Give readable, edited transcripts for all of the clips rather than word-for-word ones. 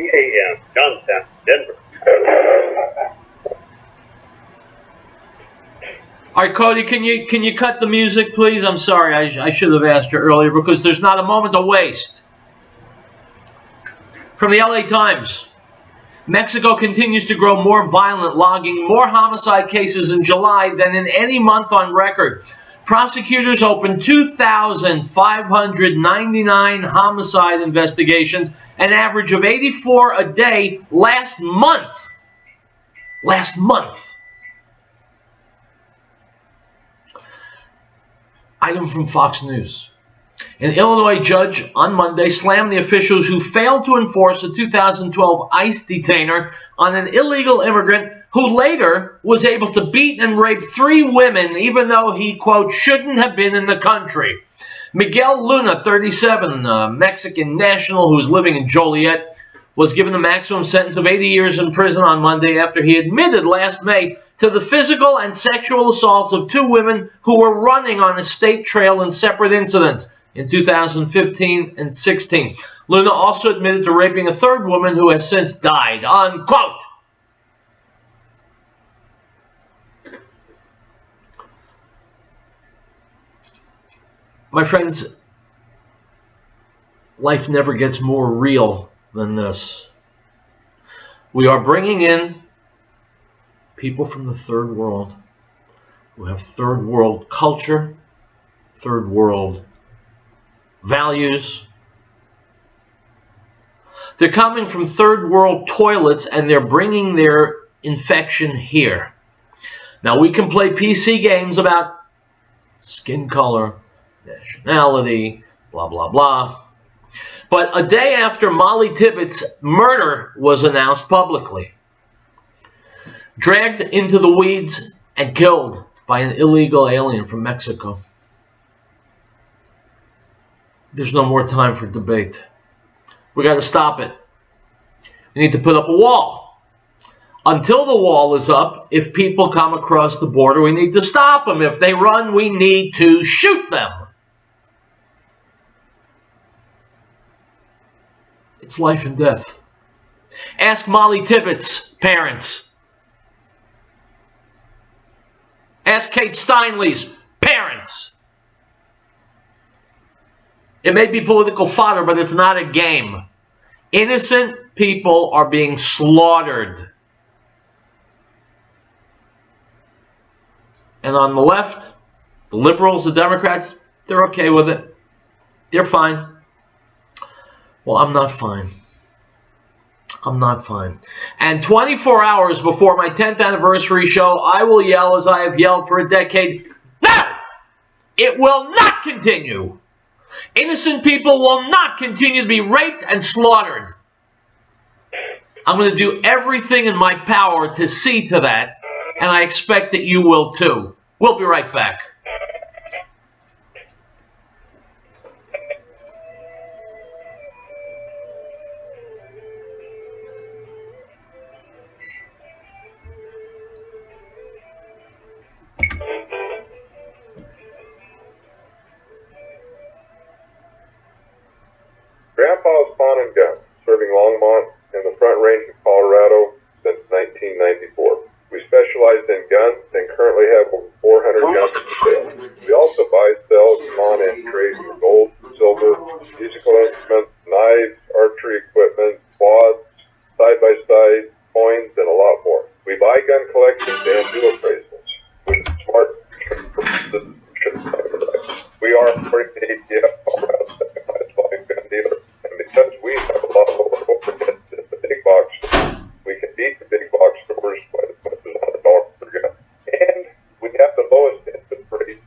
AM, Johnstown, Denver. All right, Cody, can you cut the music, please? I'm sorry, I should have asked you earlier because there's not a moment to waste. From the LA Times, Mexico continues to grow more violent, logging more homicide cases in July than in any month on record. Prosecutors opened 2,599 homicide investigations, an average of 84 a day last month. Last month. Item from Fox News. An Illinois judge on Monday slammed the officials who failed to enforce a 2012 ICE detainer on an illegal immigrant who later was able to beat and rape 3 women even though he, quote, shouldn't have been in the country. Miguel Luna, 37, a Mexican national who was living in Joliet, was given a maximum sentence of 80 years in prison on Monday after he admitted last May to the physical and sexual assaults of 2 women who were running on a state trail in separate incidents in 2015 and 16. Luna also admitted to raping a 3rd woman who has since died, unquote. My friends, life never gets more real than this. We are bringing in people from the 3rd world who have 3rd world culture, 3rd world values. They're coming from 3rd world toilets and they're bringing their infection here. Now we can play PC games about skin color, nationality, blah, blah, blah. But a day after Mollie Tibbetts' murder was announced publicly, dragged into the weeds and killed by an illegal alien from Mexico, there's no more time for debate. We got to stop it. We need to put up a wall. Until the wall is up, if people come across the border, we need to stop them. If they run, we need to shoot them. It's life and death. Ask Mollie Tibbetts' parents. Ask Kate Steinle's parents. It may be political fodder, but it's not a game. Innocent people are being slaughtered. And on the left, the liberals, the Democrats, they're okay with it. They're fine. Well, I'm not fine. I'm not fine. And 24 hours before my 10th anniversary show, I will yell as I have yelled for a decade, no! It will not continue. Innocent people will not continue to be raped and slaughtered. I'm going to do everything in my power to see to that, and I expect that you will too. We'll be right back. Grandpa's Pawn and Gun, serving Longmont in the Front Range of Colorado since 1994. We specialized in guns and currently have over 400 guns for sale. We also buy, sell, pawn, and trade for gold, silver, musical instruments, knives, archery equipment, quads, side-by-side, coins, and a lot more. We buy gun collections and do appraisals. With smart we are according to ATF, Colorado's second-highest volume gun dealer. And because we have a lot of overhead in the big box stores, we can beat the big box stores by as much as $100 per gun. And we have the lowest input rates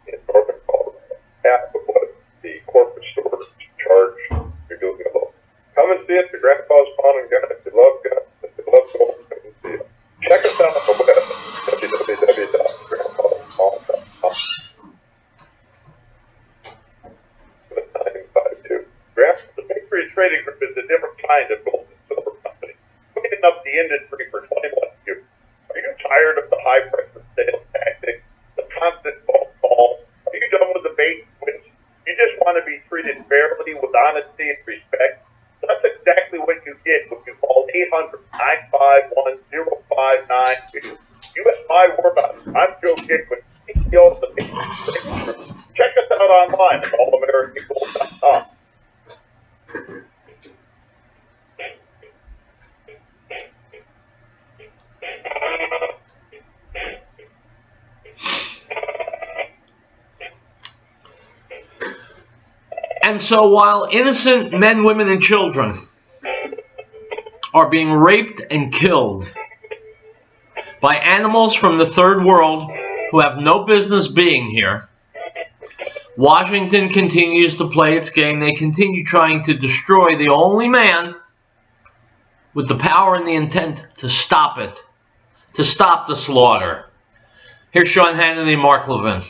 in northern Colorado, half of what the corporate stores charge. You're doing it low. Come and see us at Grandpa's Pawn and Gun. If you love guns, if you love gold, come and see us. Check us out on the web, www.grandpaspawn.com. 952. Grandpa's Bakery Trading Group is a different kind of gold and silver company. Cleaning up the industry for 21 years. Are you tired of the high pressure sales tactics, the constant phone calls? Are you done with the bait and switch? You just want to be treated fairly with honesty and respect? That's exactly what you get with can call 800-951-0592. You at my warbounds. I'm Joe Gickman, CEO of the Patriot Group. Check us out online at allamericangold.com. And so while innocent men, women, and children are being raped and killed by animals from the third world who have no business being here, Washington continues to play its game. They continue trying to destroy the only man with the power and the intent to stop it, to stop the slaughter. Here's Sean Hannity and Mark Levin.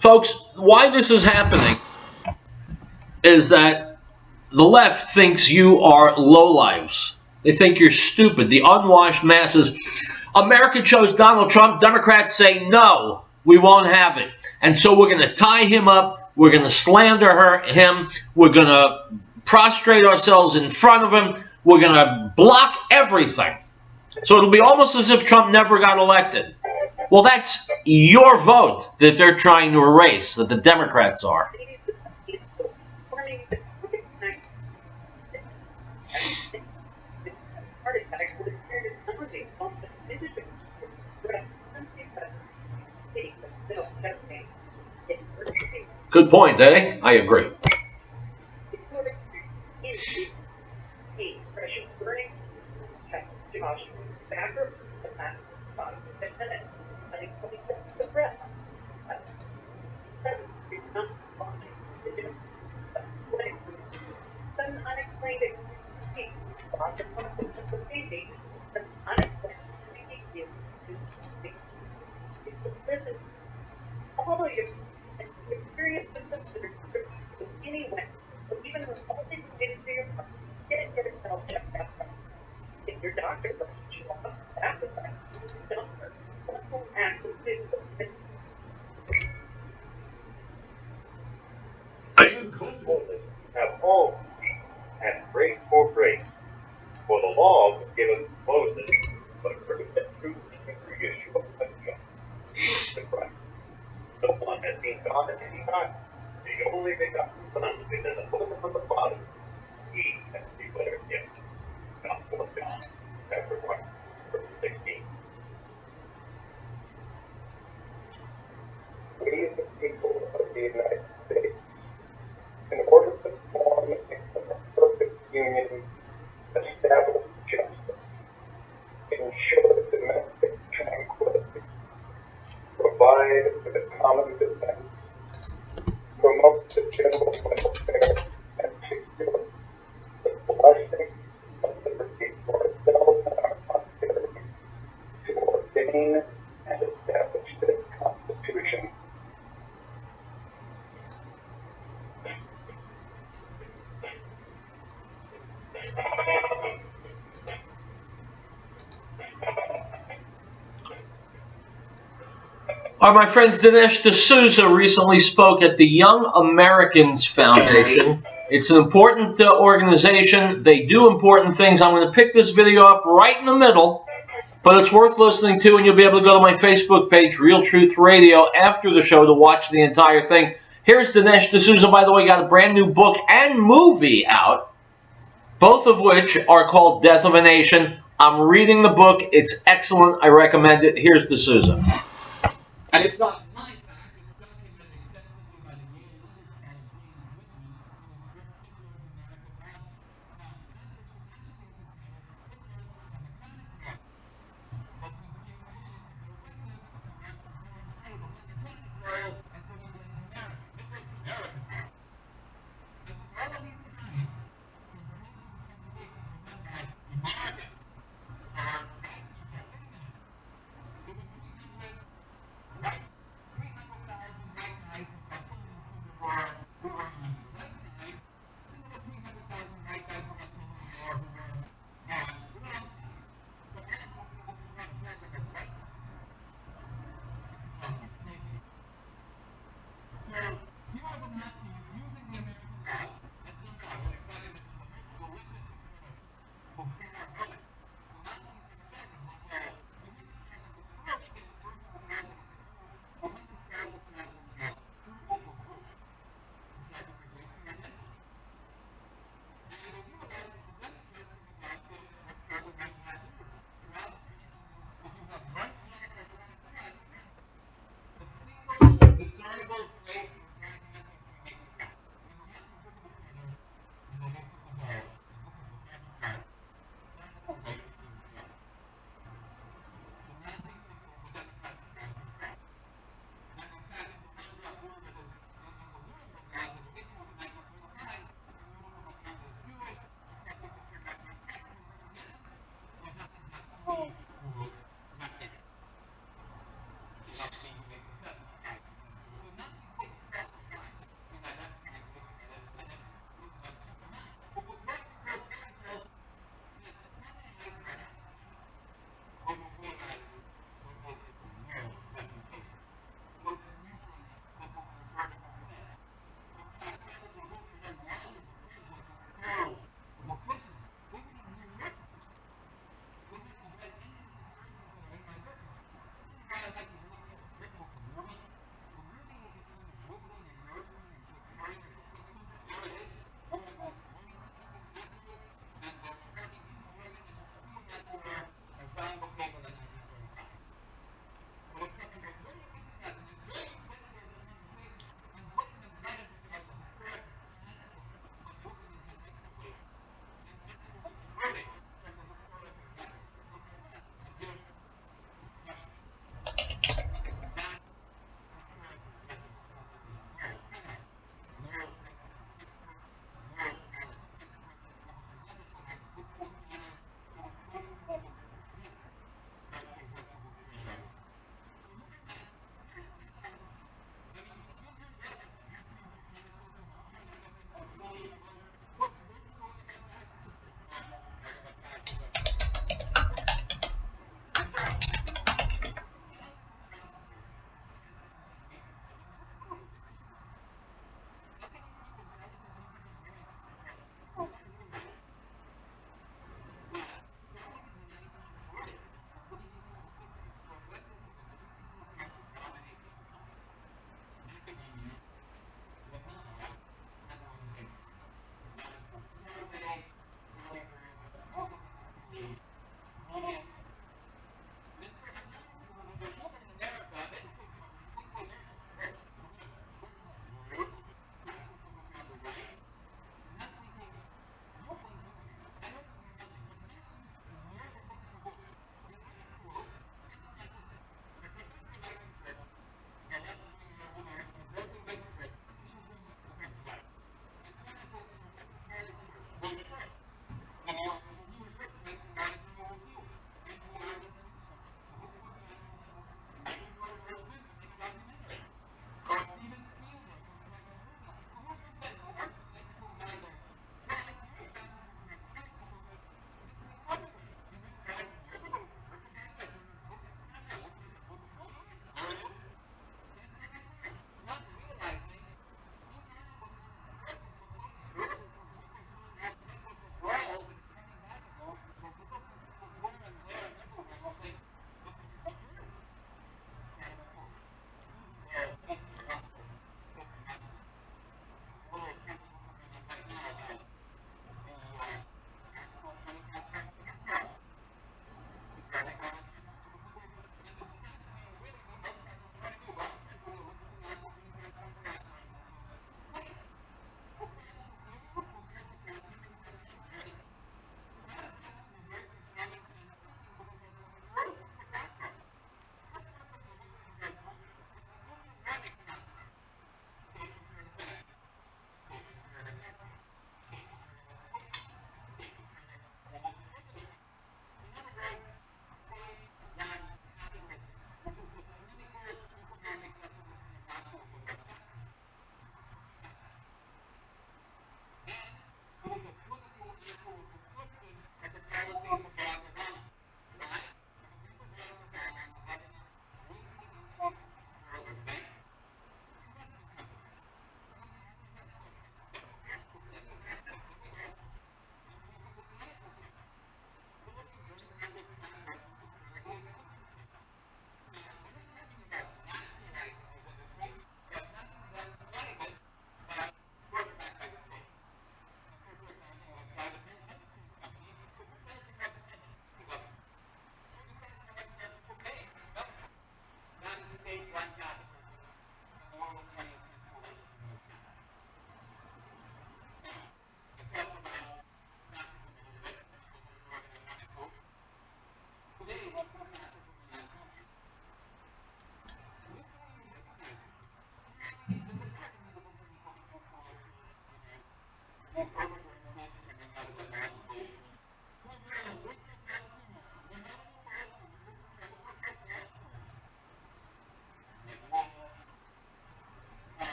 Folks, why this is happening is that the left thinks you are lowlives. They think you're stupid. The unwashed masses. America chose Donald Trump. Democrats say, no, we won't have it. And so we're going to tie him up. We're going to slander him. We're going to prostrate ourselves in front of him. We're going to block everything. So it'll be almost as if Trump never got elected. Well, that's your vote that they're trying to erase, that the Democrats are. Good point, eh? I agree. Have all and great for grace. For the law was given to Moses, but grace and truth came through Yeshua the Christ. No one has seen God at any time. The only begotten Son is in the bosom of the Father. He has declared him. Gospel of John, chapter 1, verse 16. We, the people of the United States, in order to form a perfect union, establish justice, ensure domestic tranquility, provide for the common defense, promote the general welfare, and secure the blessing of liberty for ourselves and our posterity, to ordain and establish this Constitution. My friends, Dinesh D'Souza recently spoke at the Young Americans Foundation. It's an important organization. They do important things. I'm going to pick this video up right in the middle, but it's worth listening to, and you'll be able to go to my Facebook page, Real Truth Radio, after the show to watch the entire thing. Here's Dinesh D'Souza, by the way, got a brand new book and movie out, both of which are called Death of a Nation. I'm reading the book. It's excellent. I recommend it. Here's D'Souza. And it's not my fact, it's documented extensively by the Yale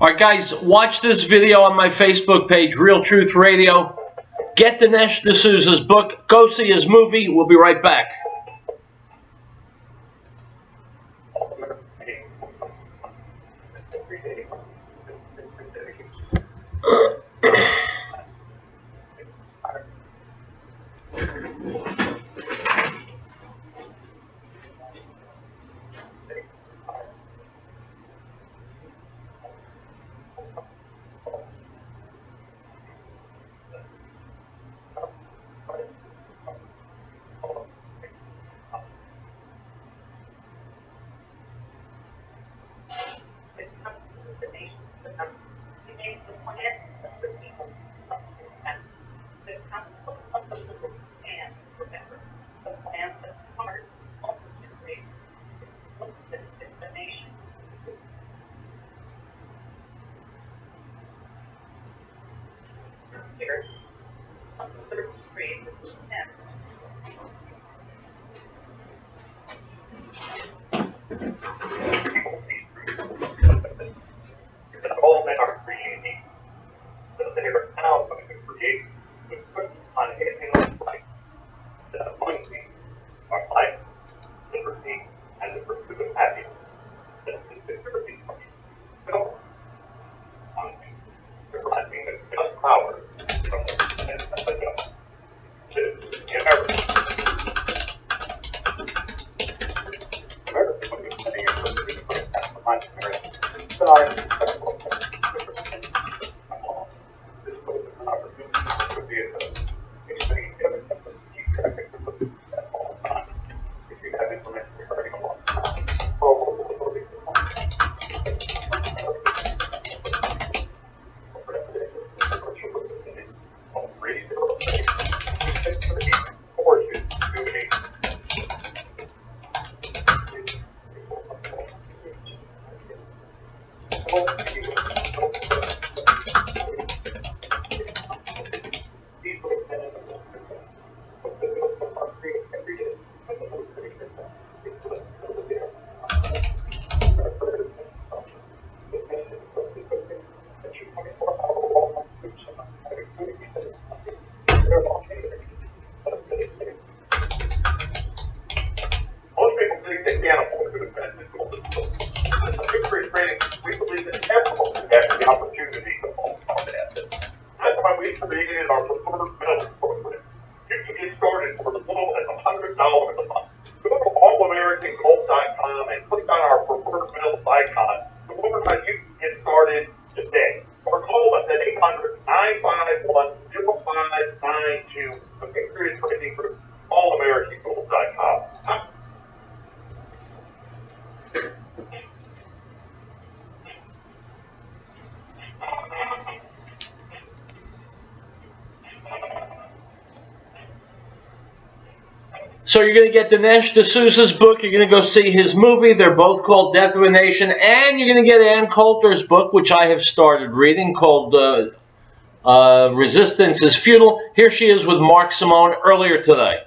All right, guys, watch this video on my Facebook page, Real Truth Radio. Get Dinesh D'Souza's book. Go see his movie. We'll be right back. All men are created. So they are now going to create with on anything like life. The one thing are life, liberty, and the pursuit of happiness. That's the liberty function. So, on realizing that just power from the and the God to America. America would be setting a pursuit for my parents. But I am successful. This was an opportunity to be a extreme evidence to keep track of the at all times. If you have information regarding a long time, most people think they can't afford to invest in gold. In training, we believe that everyone has the opportunity to own assets. That's why we created our preferred metals program. You can get started for as little as $100 a month. Go to allamericangold.com and click on our preferred metals icon. The overnight you can get started today. Or call us at 800-951-0592. The Patriot Trading Group, allamericangold.com. So you're going to get Dinesh D'Souza's book. You're going to go see his movie. They're both called Death of a Nation. And you're going to get Ann Coulter's book, which I have started reading, called Resistance is Futile. Here she is with Mark Simone earlier today.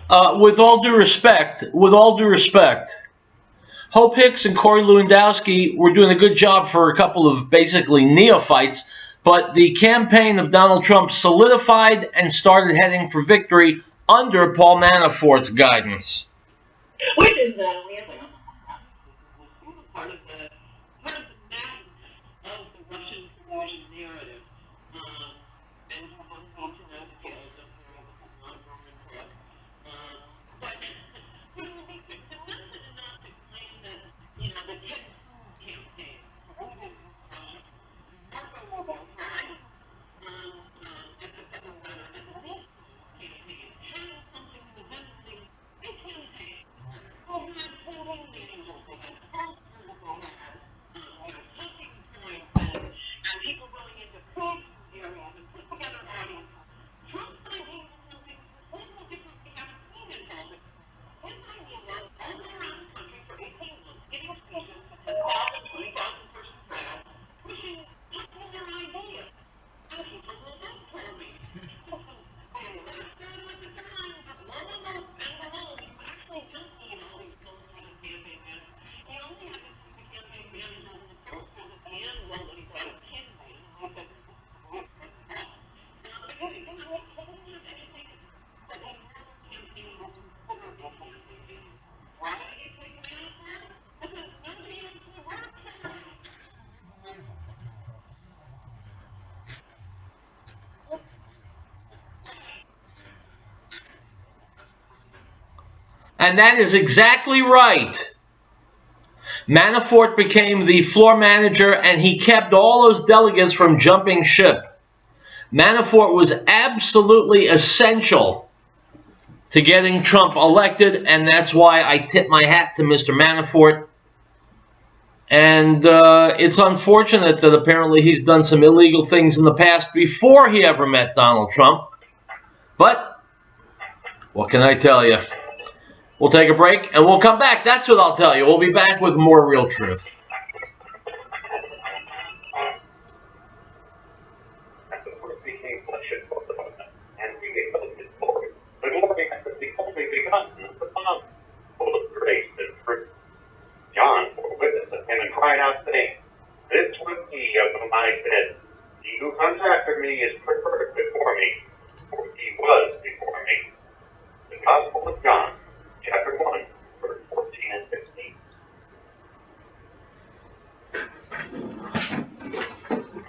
With all due respect, Hope Hicks and Corey Lewandowski were doing a good job for a couple of basically neophytes, but the campaign of Donald Trump solidified and started heading for victory under Paul Manafort's guidance. Which is we have part of the madness of the Russian collusion narrative. And you won't go to the details of the Roman book. But the method enough to claim that, you know, the Tibbetts campaign polluted Russia. Marco Rubio tried at the federal level, and the Riell campaign had something resembling a campaign. Who had total meetings, who had posters, who had, talking points, and people going into food areas and put together audiences. Trump's idea was something completely different we haven't seen in politics. His idea was all go around the country for 18 months, giving speeches to 10,000, 20,000 person crowds, pushing popular ideas. And people will vote for me. They laughed at him at the time, but lo and behold, you actually don't need all these full-time campaign managers. He only had to see the campaign manager in the posters at the end when he got a kidney. He said, because he didn't have anything that he never campaigned over the campaign. Why did he pick Manafort? Because nobody else would work for him. And that is exactly right. Manafort became the floor manager, and he kept all those delegates from jumping ship. Manafort was absolutely essential to getting Trump elected, and that's why I tip my hat to Mr. Manafort. And it's unfortunate that apparently he's done some illegal things in the past before he ever met Donald Trump. But what can I tell you? We'll take a break, and we'll come back. That's what I'll tell you. We'll be back with more Real Truth. The work became bloodshed for the moment, and we gave up his glory. The glory had only begun the bomb full of grace and truth. John bore witness of him and cried out, saying, "This was he of whom I said, He who comes after me is preferred before me, for he was before me." The Gospel of John, chapter 1, verse 14 and 16.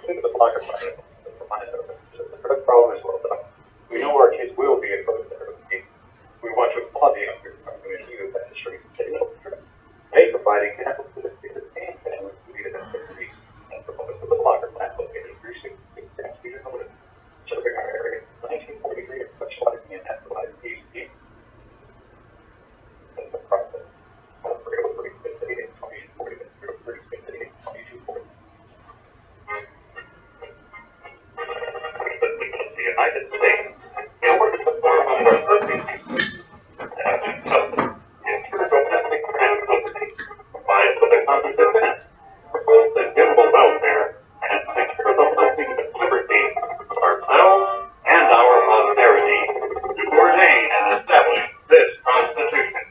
Into the pocket fire. The drug problem is well done. We know our kids will be exposed to everything. We want to applaud the younger community who has street getting over the drug. They provide examples to the students and families who need it at their degree. And propose to the blocker plant located in 366 Grand Street in Owen, serving our area 1943 and specializing in naturalized PhD. That's the process. All 303 58 2240 and 303 58 2240. The United States, in order to form a more perfect domestic tranquility, provides for the common defense, promotes the general welfare, and secure the blessings of liberty for ourselves and our posterity, to ordain and establish this Constitution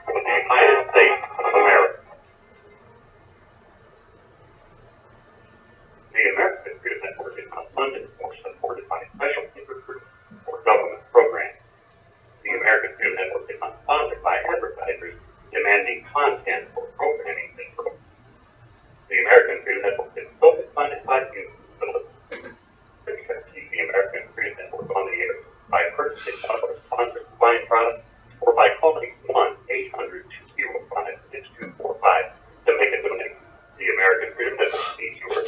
for the United States of America. The American Freedom Network is not funded or supported by special interest groups or government programs. The American Freedom Network is not sponsored by advertisers demanding content or programming control. The American Freedom Network is solely funded by you, the listeners. You can keep the American Freedom Network on the air by purchasing one of our sponsored fine products or by calling 1-800-205-6245 to make a donation. The American Freedom Network needs yours.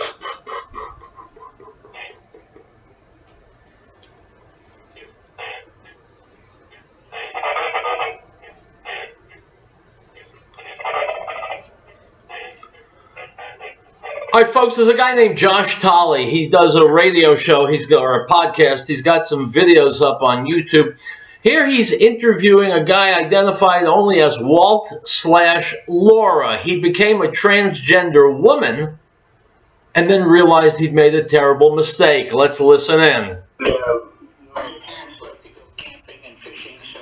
All right, folks, there's a guy named Josh Tolley. He does a radio show, or a podcast. He's got some videos up on YouTube. Here he's interviewing a guy identified only as Walt/Laura. He became a transgender woman and then realized he'd made a terrible mistake. Let's listen in. Parents let me go camping and fishing, so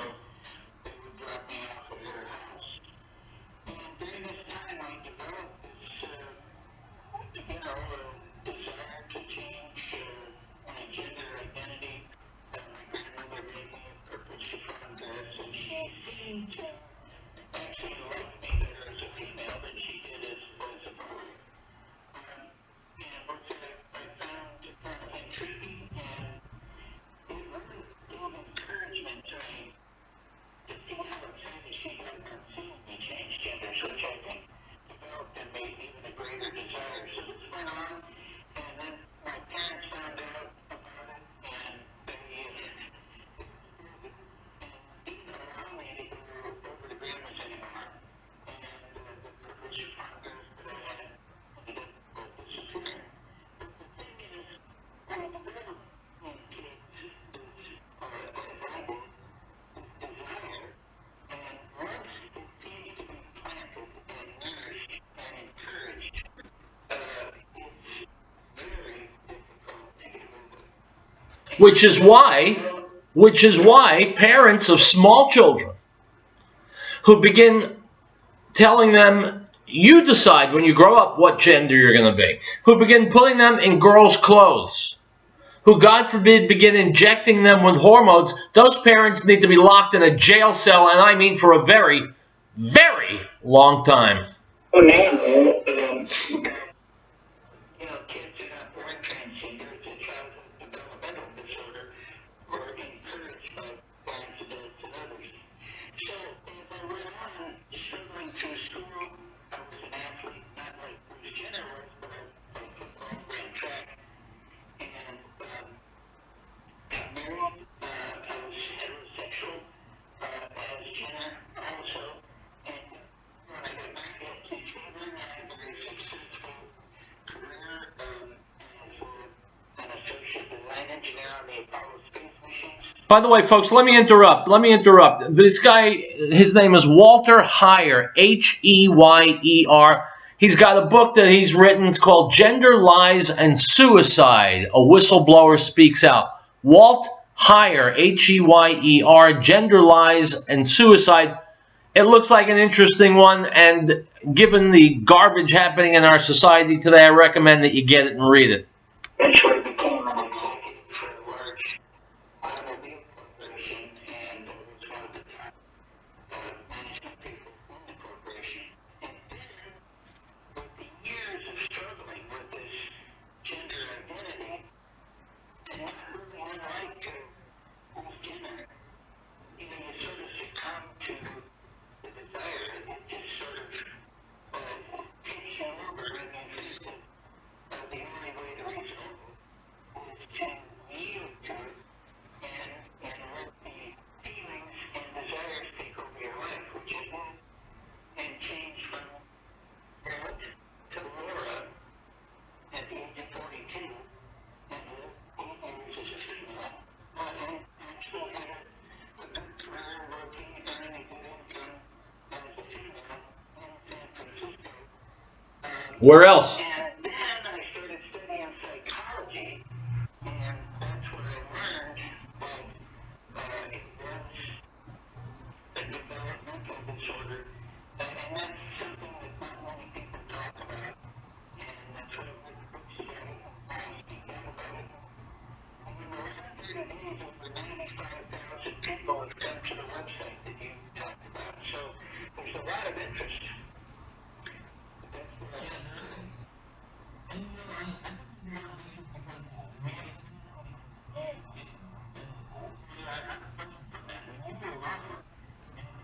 she seemed to actually like me better as a female than she did as a boy. And which I found intriguing, and it really gave encouragement to me to see how excited she got about seeing me change genders, which I think developed in me even a greater desire. So this went on, and then my parents found out about it, and they didn't allow me to go over to grandma's anymore. And the privilege of progress that I had ended up disappearing. But the thing is, when you develop in kids this, as I did, this desire, and once it seems to be planted and nourished and encouraged, it's very difficult to get rid of. Which is why parents of small children who begin telling them, you decide when you grow up what gender you're going to be, who begin putting them in girls' clothes, who, God forbid, begin injecting them with hormones, those parents need to be locked in a jail cell, and I mean for a very, very long time. So now, kids are not born transgender to childhood developmental disorder or encouraged by accidents and others. So as I went on struggling through school, I was an athlete, not like Bruce Jenner was, but I football, ran track, and got married. I was heterosexual as Jenner also, and when I got married, I had 2 children. I had a very successful career as an associate design engineer on the Apollo space missions. By the way, folks, let me interrupt. This guy, his name is Walter Heyer, Heyer. He's got a book that he's written. It's called Gender, Lies, and Suicide. A Whistleblower Speaks Out. Walt Heyer, Heyer, Gender, Lies, and Suicide. It looks like an interesting one, and given the garbage happening in our society today, I recommend that you get it and read it. Eventually became an executive for a large automobile corporation, and was one of the top management people in the corporation. And then, with the years of struggling with this gender identity, and not really unlike Bruce Jenner, you sort of succumb to the desire. It just sort of takes you over, and you think that the only way to resolve it is to yield to it and let the feelings and desires take over your life, which I did, and change from Riell to Laura at the age of 42, and lived 8 years as a female, and actually had a good career working, earning a good income as a female in San Francisco. Where else? And then I started studying psychology, and that's where I learned that it was a developmental disorder, and that's something that not many people talk about, and that's what I would study and speak out about it. And in the last 30 days, over 95,000 people have come to the website that you talked about, so there's a lot of interest. But that's what I have to say. And I think there's a lot of interest because we have a team of organizations. So I have a question for that. When you were younger,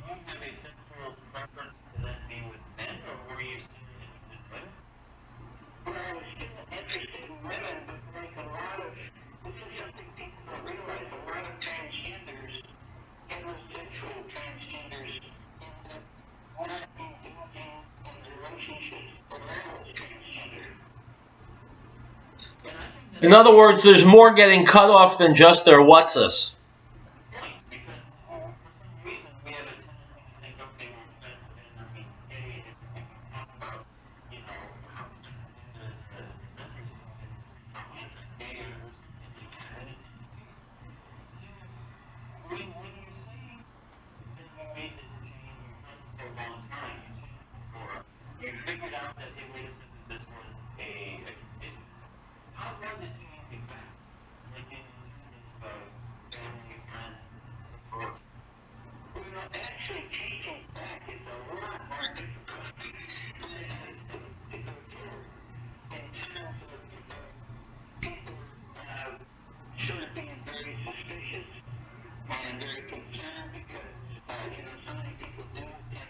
did you have a sexual preference to then be with men, or were you still interested in women? Well, I was still interested in women, but like a lot of, this is something people don't realize, a lot of transgenders, heterosexual transgenders, end up not engaging in relationships at all as transgender. And I think that In other words, there's more getting cut off than just their what's-us. right, because for some reason we have a tendency to think, okay, well, transgender means gay, if we talk about, how transgender is a mental disorder, how anti-gay or something like that, and it's weird. So when you say that you made this change, you felt it for a long time, you changed before, you figured out that, hey, wait a second, this was a condition. How was it changing back? Like in terms of family, friends, support? Well, actually teaching back is a lot more difficult to go through in terms of people sort of being very suspicious and very concerned because, so many people do get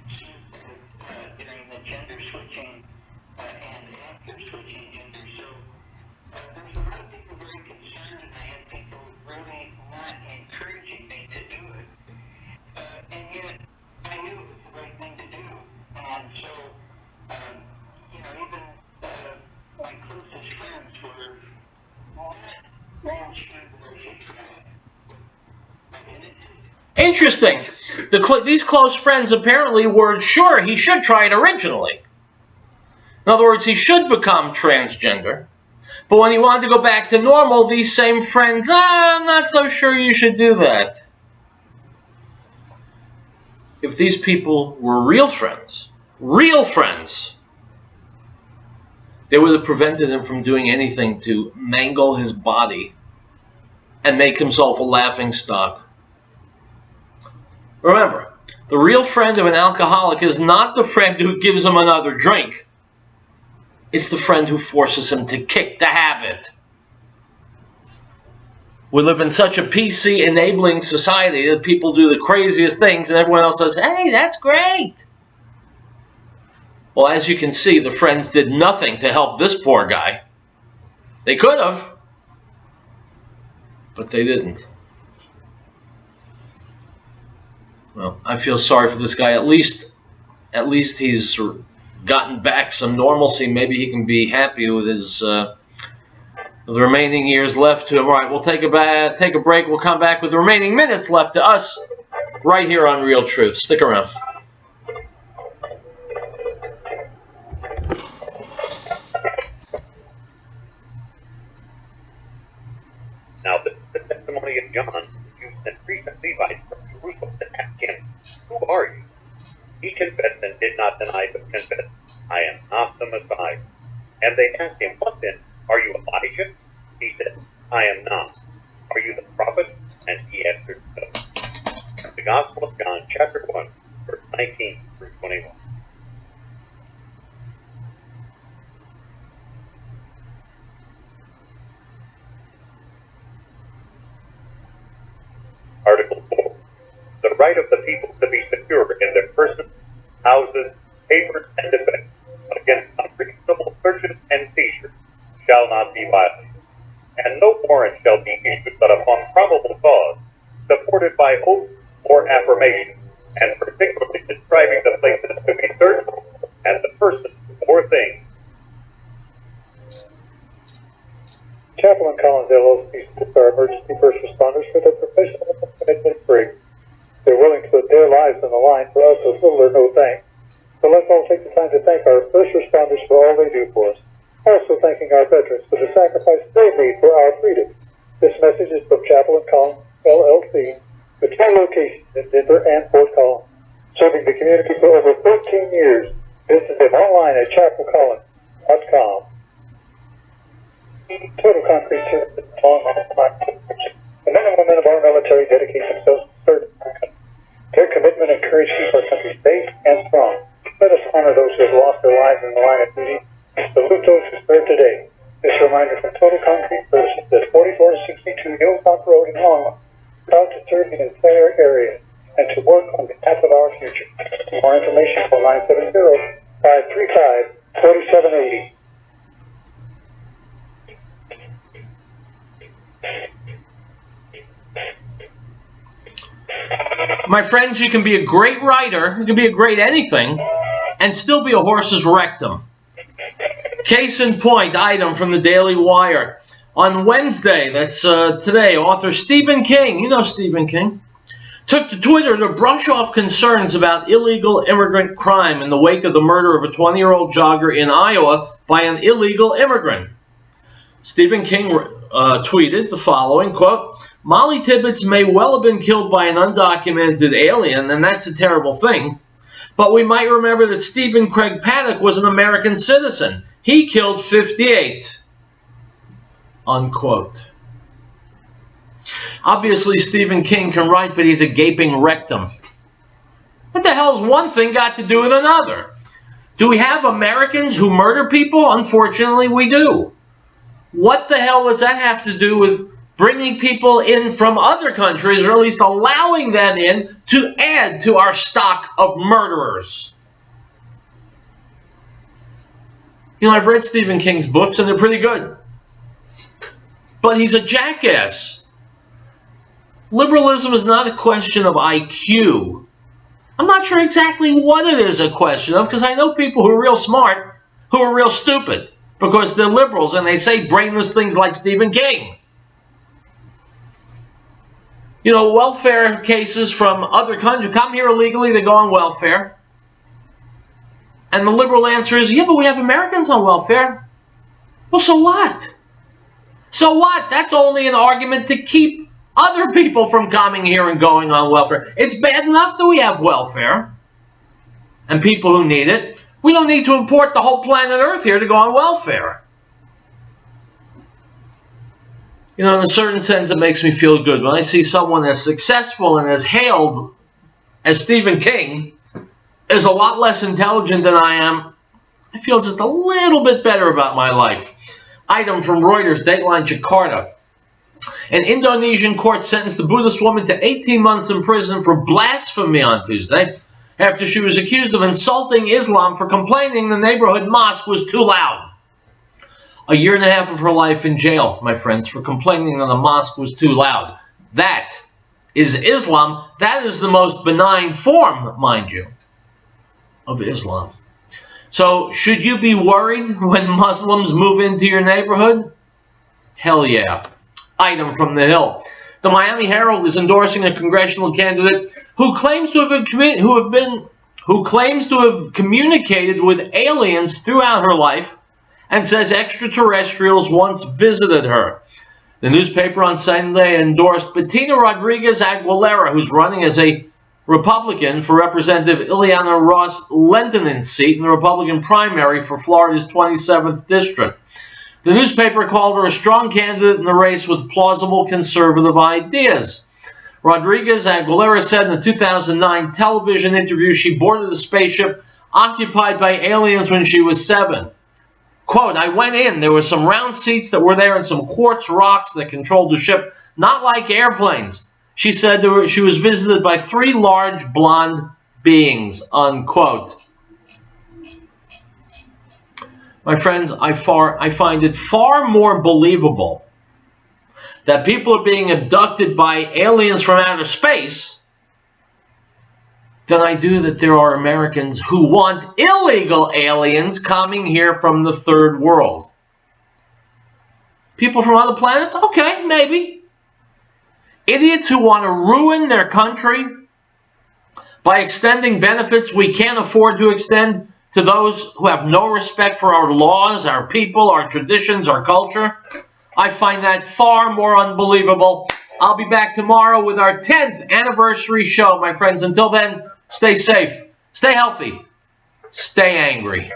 suicide during the gender switching and after switching gender. So there's a lot of people very concerned, and I had people really not encouraging me to do it. And yet, I knew it was the right thing to do. And so, even my closest friends were not really sure that I should try it. Interesting. These close friends apparently were sure he should try it originally. In other words, he should become transgender. But when he wanted to go back to normal, these same friends, I'm not so sure you should do that. If these people were real friends, they would have prevented him from doing anything to mangle his body and make himself a laughingstock. Remember, the real friend of an alcoholic is not the friend who gives him another drink. It's the friend who forces him to kick the habit. We live in such a PC enabling society that people do the craziest things and everyone else says, hey, that's great. Well, as you can see, the friends did nothing to help this poor guy. They could have, but they didn't. Well, I feel sorry for this guy. At least he's gotten back some normalcy. Maybe he can be happy with his the remaining years left to him. All right, we'll take a break. We'll come back with the remaining minutes left to us right here on Real Truth. Stick around. Now, the testimony of John, who sent priests and Levites from Jerusalem to ask him, who are you? He confessed and did not deny, but confessed, I am not the Messiah. And they asked him, what then? Are you Elijah? He said, I am not. Are you the prophet? And he answered, no. The Gospel of John, chapter 1, verse 19 through 21. Article 4. The right of the people to be secure in their persons, houses, papers, and effects against unreasonable searches and seizures shall not be violated, and no warrant shall be issued but upon probable cause, supported by oath or affirmation, and particularly describing the places to be searched and the persons or things. Chaplain Collins LLC salutes our emergency first responders for their professional commitment free. They're willing to put their lives on the line for us with little or no thanks. So let's all take the time to thank our first responders for all they do for us. Also thanking our veterans for the sacrifice they made for our freedom. This message is from Chaplain Collins LLC, with 2 locations in Denver and Fort Collins, serving the community for over 13 years. Visit them online at chaplaincollins.com. Total Concrete Service online. The men and women of our military dedicate themselves to serving our country. Their commitment and courage keep our country safe and strong. Let us honor those who have lost their lives in the line of duty and salute those who serve today. This reminder from Total Concrete Services at 4462 Hilltop Road in Longmont. Proud to serve the entire area and to work on behalf of our future. For more information, call 970-535-4780. My friends, you can be a great writer, you can be a great anything, and still be a horse's rectum. Case in point, item from the Daily Wire. On Wednesday, that's today, author Stephen King, you know Stephen King, took to Twitter to brush off concerns about illegal immigrant crime in the wake of the murder of a 20-year-old jogger in Iowa by an illegal immigrant. Stephen King tweeted the following, quote, Mollie Tibbetts may well have been killed by an undocumented alien, and that's a terrible thing, but we might remember that Stephen Craig Paddock was an American citizen. He killed 58, unquote. Obviously, Stephen King can write, but he's a gaping rectum. hell's one thing got to do with another? Do we have Americans who murder people? Unfortunately, we do. What the hell does that have to do with bringing people in from other countries, or at least allowing them in to add to our stock of murderers? You know, I've read Stephen King's books, and they're pretty good. But he's a jackass. Liberalism is not a question of IQ. I'm not sure exactly what it is a question of, because I know people who are real smart, who are real stupid, because they're liberals, and they say brainless things like Stephen King. You know, welfare cases from other countries come here illegally, they go on welfare. And the liberal answer is, yeah, but we have Americans on welfare. Well, so what? So what? That's only an argument to keep other people from coming here and going on welfare. It's bad enough that we have welfare and people who need it. We don't need to import the whole planet Earth here to go on welfare. You know, in a certain sense, it makes me feel good when I see someone as successful and as hailed as Stephen King is a lot less intelligent than I am. I feel just a little bit better about my life. Item from Reuters, Dateline Jakarta. An Indonesian court sentenced a Buddhist woman to 18 months in prison for blasphemy on Tuesday after she was accused of insulting Islam for complaining the neighborhood mosque was too loud. A year and a half of her life in jail, my friends, for complaining that the mosque was too loud. That is Islam. That is the most benign form, mind you, of Islam. So, should you be worried when Muslims move into your neighborhood? Hell yeah. Item from The Hill. The Miami Herald is endorsing a congressional candidate who claims to have communicated with aliens throughout her life and says extraterrestrials once visited her. The newspaper on Sunday endorsed Bettina Rodriguez Aguilera, who's running as a Republican for Representative Ileana Ross-Lentinen's seat in the Republican primary for Florida's 27th district. The newspaper called her a strong candidate in the race with plausible conservative ideas. Rodriguez Aguilera said in a 2009 television interview she boarded a spaceship occupied by aliens when she was 7. Quote, I went in, there were some round seats that were there and some quartz rocks that controlled the ship, not like airplanes. She said she was visited by 3 large blonde beings, unquote. My friends, I find it far more believable that people are being abducted by aliens from outer space than I do that there are Americans who want illegal aliens coming here from the third world. People from other planets? Okay, maybe. Idiots who want to ruin their country by extending benefits we can't afford to extend to those who have no respect for our laws, our people, our traditions, our culture. I find that far more unbelievable. I'll be back tomorrow with our 10th anniversary show, my friends. Until then, stay safe, stay healthy, stay angry.